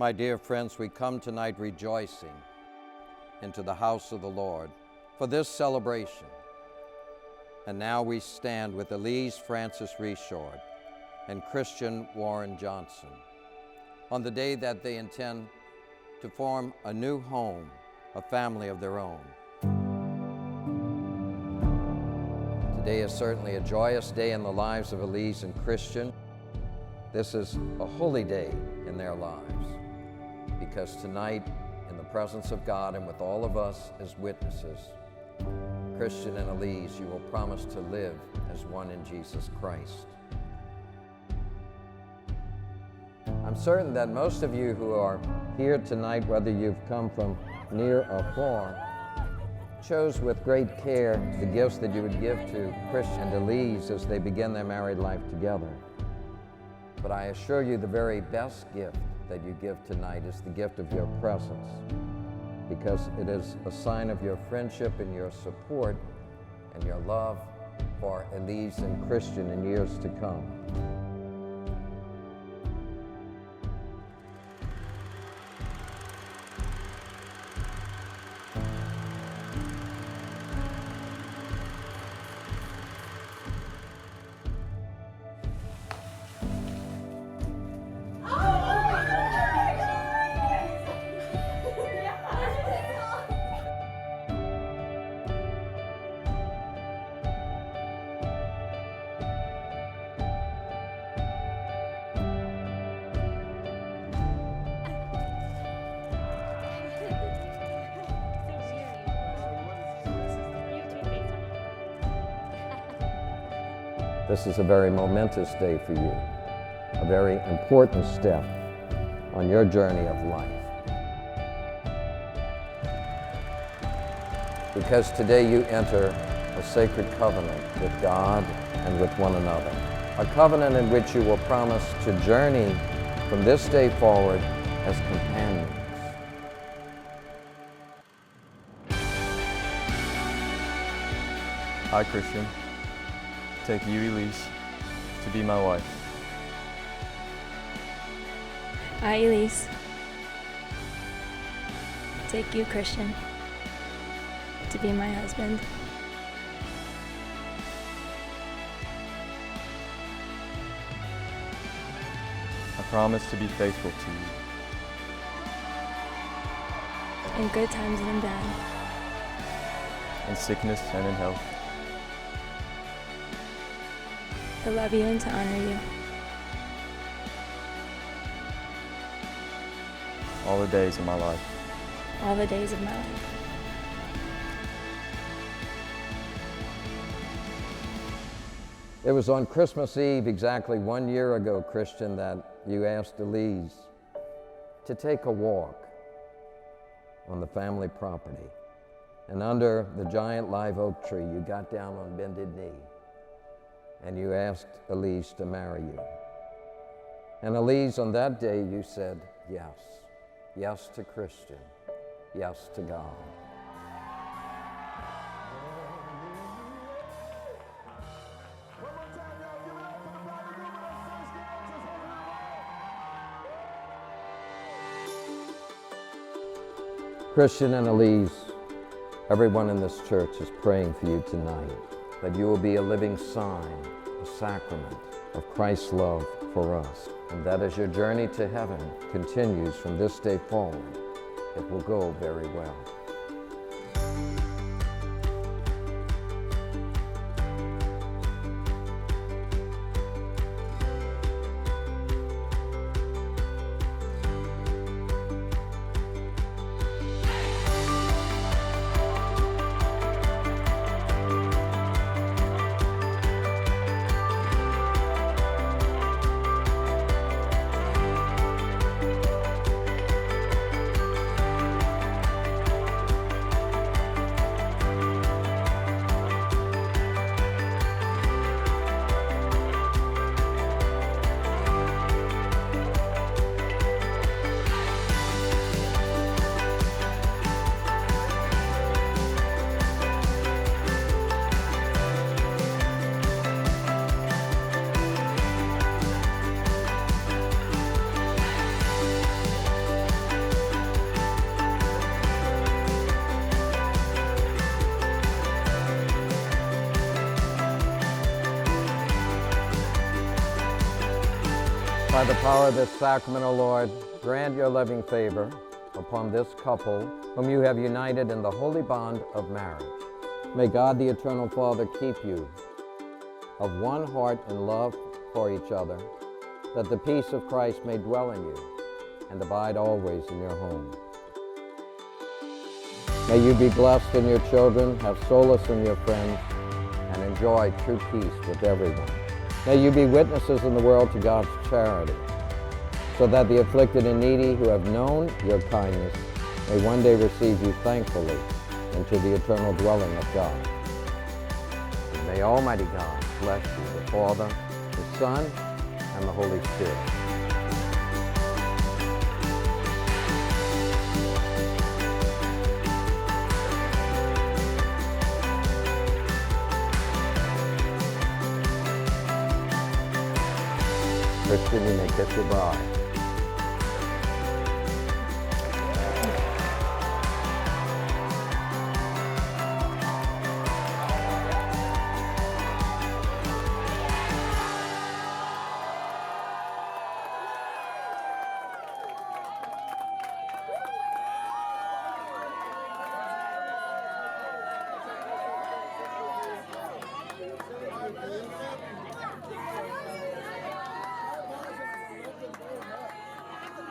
My dear friends, we come tonight rejoicing into the house of the Lord for this celebration. And now we stand with Elise Francis Reshord and Christian Warren Johnson on the day that they intend to form a new home, a family of their own. Today is certainly a joyous day in the lives of Elise and Christian. This is a holy day in their lives, because tonight, in the presence of God and with all of us as witnesses, Christian and Elise, you will promise to live as one in Jesus Christ. I'm certain that most of you who are here tonight, whether you've come from near or far, chose with great care the gifts that you would give to Christian and Elise as they begin their married life together. But I assure you the very best gift that you give tonight is the gift of your presence, because it is a sign of your friendship and your support and your love for Elise and Christian in years to come. This is a very momentous day for you, a very important step on your journey of life. Because today you enter a sacred covenant with God and with one another, a covenant in which you will promise to journey from this day forward as companions. I, Christian, take you, Elise, to be my wife. I, Elise, take you, Christian, to be my husband. I promise to be faithful to you. In good times and in bad. In sickness and in health. To love you and to honor you. All the days of my life. All the days of my life. It was on Christmas Eve exactly 1 year ago, Christian, that you asked Elise to take a walk on the family property. And under the giant live oak tree, you got down on bended knee and you asked Elise to marry you. And Elise, on that day, you said yes. Yes to Christian. Yes to God. Christian and Elise, everyone in this church is praying for you tonight, that you will be a living sign, a sacrament of Christ's love for us, and that as your journey to heaven continues from this day forward, it will go very well. By the power of this sacrament, O Lord, grant your loving favor upon this couple whom you have united in the holy bond of marriage. May God the Eternal Father keep you of one heart and love for each other, that the peace of Christ may dwell in you and abide always in your home. May you be blessed in your children, have solace in your friends, and enjoy true peace with everyone. May you be witnesses in the world to God's charity, so that the afflicted and needy who have known your kindness may one day receive you thankfully into the eternal dwelling of God. And may Almighty God bless you, the Father, the Son, and the Holy Spirit. Christian, you may kiss your bride.